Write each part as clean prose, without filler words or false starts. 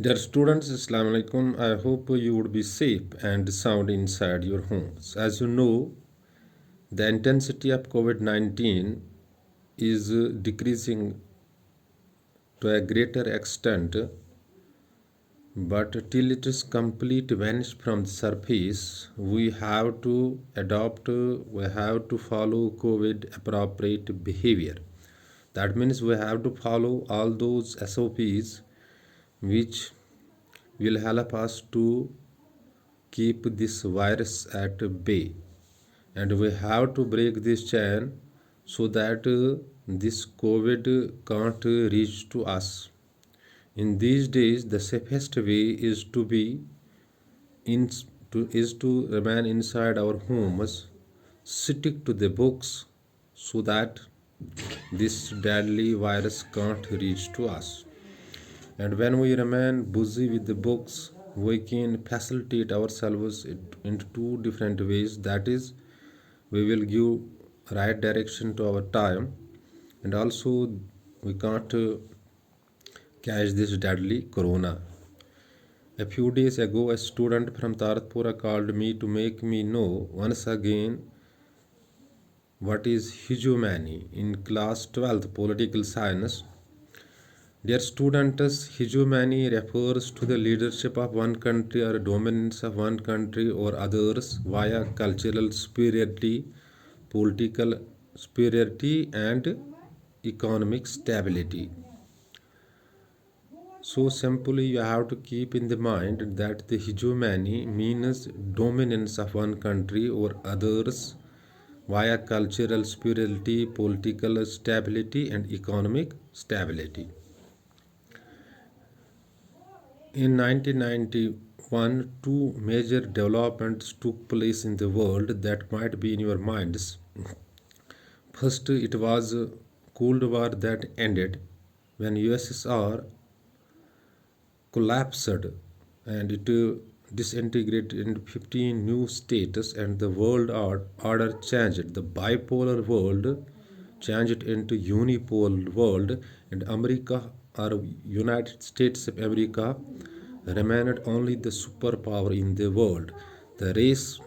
Dear students, Assalamu alaikum. I hope you would be safe and sound inside your homes. As you know, the intensity of COVID 19 is decreasing to a greater extent, but till it is completely vanished from the surface, we have to adopt, we have to follow COVID appropriate behavior. That means we have to follow all those SOPs which will help us to keep this virus at bay, and we have to break this chain so that this covid can't reach to us. In these days the safest way is to be in to remain inside our homes, stick to the books so that this deadly virus can't reach to us. And when we remain busy with the books, we can facilitate ourselves into two different ways. That is, we will give right direction to our time, and also we can't catch this deadly corona. A few days ago, a student from Taratpura called me to make me know once again what is hegemony in class 12th political science. Dear students, hegemony refers to the leadership of one country or dominance of one country or others via cultural superiority, political superiority, and economic stability. So simply you have to keep in the mind that the hegemony means dominance of one country or others via cultural superiority, political stability, and economic stability. In 1991, two major developments took place in the world that might be in your minds. First, it was Cold War that ended when USSR collapsed and it disintegrated into 15 new states, and the world order changed. The bipolar world changed into unipolar world, and America or United States of America remained only the superpower in the world. The race,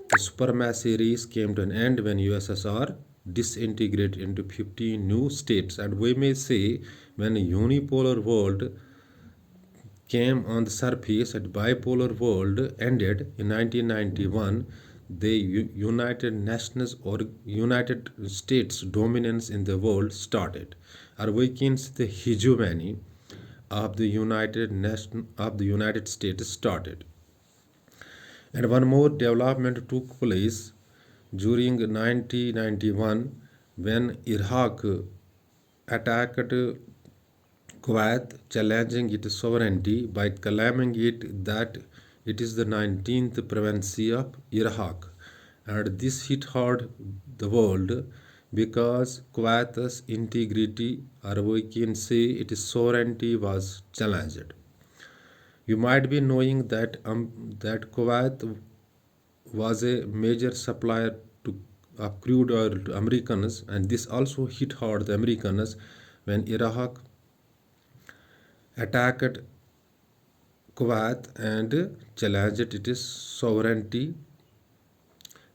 the supremacy race came to an end when USSR disintegrated into 15 new states, and we may say when a unipolar world came on the surface and bipolar world ended in 1991, the United Nations or United States dominance in the world started, or we can say the hegemony of the United States started. And one more development took place during 1991 when Iraq attacked Kuwait, challenging its sovereignty by claiming it that it is the 19th province of Iraq. And this hit hard the world because Kuwait's integrity, or we can say its sovereignty, was challenged. You might be knowing that Kuwait was a major supplier to of crude oil to Americans, and this also hit hard the Americans when Iraq attacked Kuwait and challenged its sovereignty,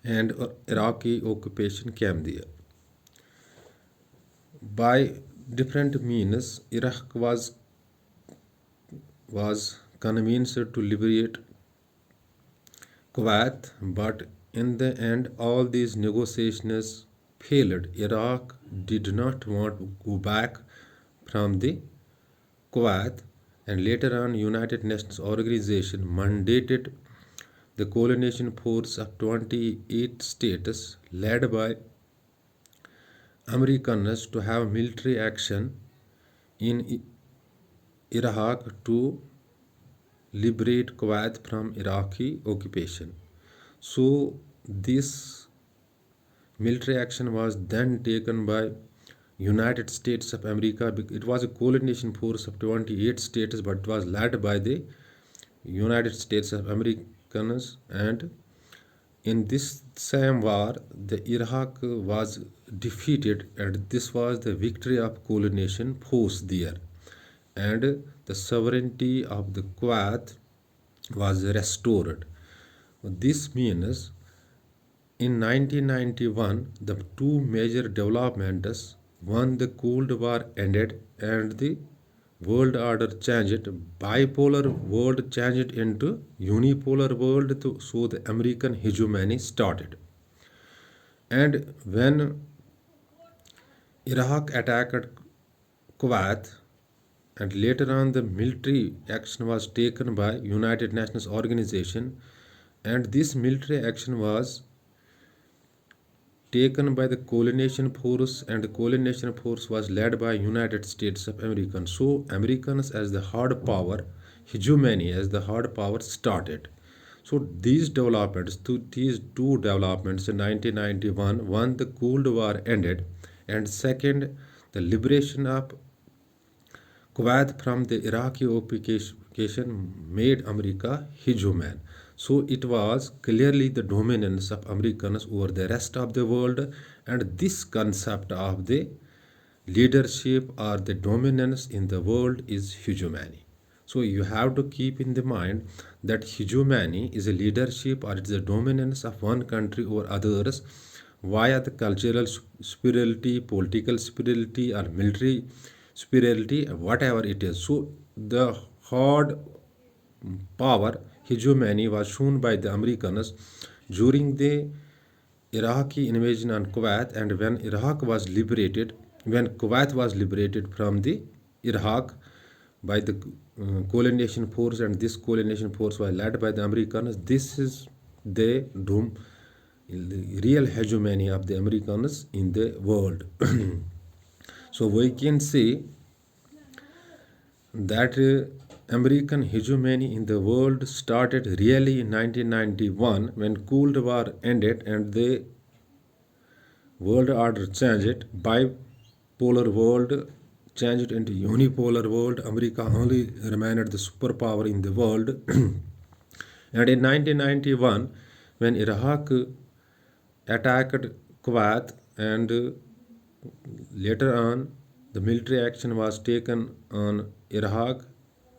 and Iraqi occupation came there. By different means, Iraq was convinced to liberate Kuwait, but in the end, all these negotiations failed. Iraq did not want to go back from the Kuwait, and later on, United Nations Organization mandated the coalition force of 28 states led by Americans to have military action in Iraq to liberate Kuwait from Iraqi occupation. So this military action was then taken by United States of America. It was a coalition force of 28 states, but it was led by the United States of Americans. And in this same war, the Iraq was defeated, and this was the victory of coalition force there. and the sovereignty of the Kuwait was restored. This means in 1991 the two major developments, one, the Cold War ended and the world order changed. Bipolar world changed into unipolar world, so the American hegemony started. And when Iraq attacked Kuwait, and later on the military action was taken by United Nations organization, and this military action was taken by the coalition force, and the coalition force was led by United States of America. So Americans as the hard power, hegemony as the hard power started. So these developments, these two developments in 1991, one, the Cold War ended, and second, the liberation of Kuwait from the Iraqi occupation made America hegemon. So it was clearly the dominance of Americans over the rest of the world, and this concept of the leadership or the dominance in the world is hegemony. So you have to keep in the mind that hegemony is a leadership or it is a dominance of one country over others via the cultural superiority, political superiority, or military superiority, whatever it is. So the hard power hegemony was shown by the Americans during the Iraqi invasion on Kuwait, and when Iraq was liberated, when Kuwait was liberated from the Iraq by the coalition force, and this coalition force was led by the Americans. This is the doom, the real hegemony of the Americans in the world. So we can say that American hegemony in the world started really in 1991 when Cold War ended and the world order changed. Bipolar world changed into unipolar world. America only remained the superpower in the world. And in 1991, when Iraq attacked Kuwait, and later on the military action was taken on Iraq,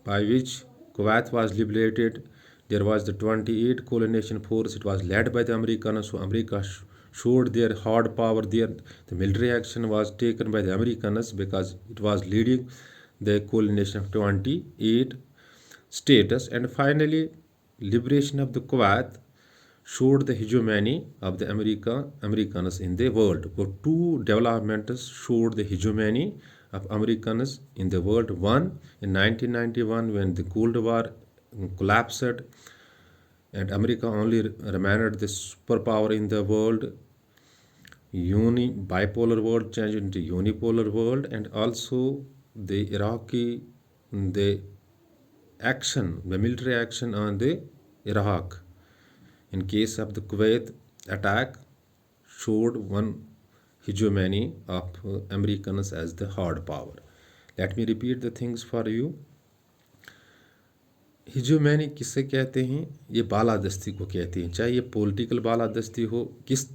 by which Kuwait was liberated. There was the 28 coalition force. It was led by the Americans. So America showed their hard power there. The military action was taken by the Americans because it was leading the coalition of 28 states. And finally, liberation of the Kuwait showed the hegemony of the Americans in the world. So two developments showed the hegemony of Americans in the world. One, in 1991 when the Cold War collapsed and America only remained the superpower in the world. Bipolar world changed into unipolar world, and also the Iraqi, the action, the military action on the Iraq in case of the Kuwait attack showed one hegemony of Americans as the hard power. Let me repeat the things for you. hegemony किससे कहते हैं? ये बालादस्ती को कहते हैं, चाहे ये political बालादस्ती हो, किस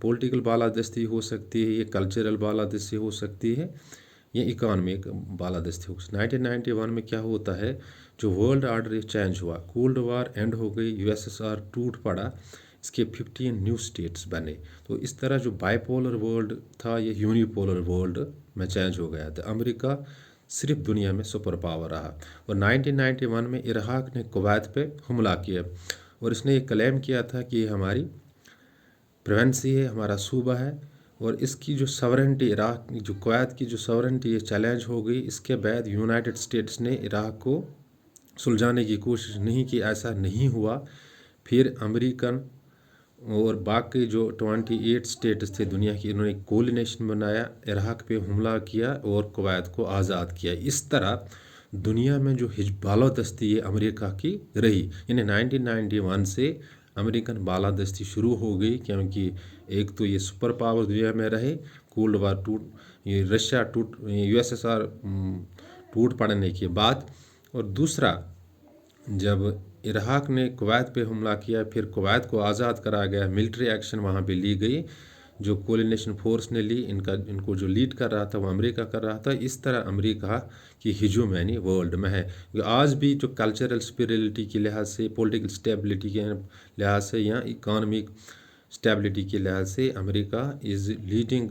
पॉलिटिकल बालादस्ती हो सकती है, ये कल्चरल बालादस्ती हो सकती है, ये इकोनॉमिक बालादस्ती हो सकती है। 1991 में क्या होता है, जो वर्ल्ड ऑर्डर चेंज हुआ, कोल्ड वार एंड हो गई, यूएसएसआर टूट पड़ा, इसके 15 न्यू स्टेट्स बने। तो इस तरह जो बाइपोलर वर्ल्ड था ये यूनिपोलर वर्ल्ड में चेंज हो गया। तो अमेरिका सिर्फ दुनिया में सुपर पावर रहा। और 1991 में इराक ने कुवैत पे हमला किया और इसने ये क्लेम किया था कि ये हमारी प्रोवेंसी है, हमारा सूबा है, और इसकी जो सवरेंटी, इराक जो कुवैत की जो सवरेंटी ये चैलेंज हो गई। इसके बाद यूनाइटेड स्टेट्स ने इराक को सुलझाने की कोशिश नहीं की, ऐसा नहीं हुआ। फिर अमेरिकन और बाकी जो 28 स्टेट्स थे दुनिया की, इन्होंने कोलिनेशन बनाया, इराक पे हमला किया और कुवैत को आज़ाद किया। इस तरह दुनिया में जो बालादस्ती ये अमेरिका की रही, यानी 1991 से अमेरिकन बालादस्ती शुरू हो गई, क्योंकि एक तो ये सुपर पावर दुनिया में रहे, कोल्ड वार टूट, ये रशिया टूट, यूएसएसआर टूट पड़ने के बाद, और दूसरा जब इराक ने कुवैत पे हमला किया, फिर कुवैत को आज़ाद करा गया, मिलिट्री एक्शन वहाँ पे ली गई, जो कोलिनेशन फोर्स ने ली, इनको जो लीड कर रहा था वो अमेरिका कर रहा था। इस तरह अमेरिका की हिजोमैनी वर्ल्ड में है। आज भी जो कल्चरल स्पिरिलिटी के लिहाज से, पॉलिटिकल स्टेबिलिटी के लिहाज से या इकोनॉमिक स्टेबिलिटी के लिहाज से America is leading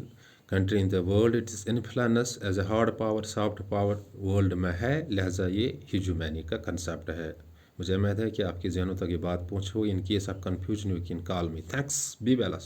country in the world. Its influence as a hard power, soft power world में है, लिहाजा ये हिजोमैनी का कंसेप्ट है। मुझे उम्मीद है कि आपके जहनों तक ये बात पहुँच हो। इन केस आप confusion you can call me. Thanks, be well.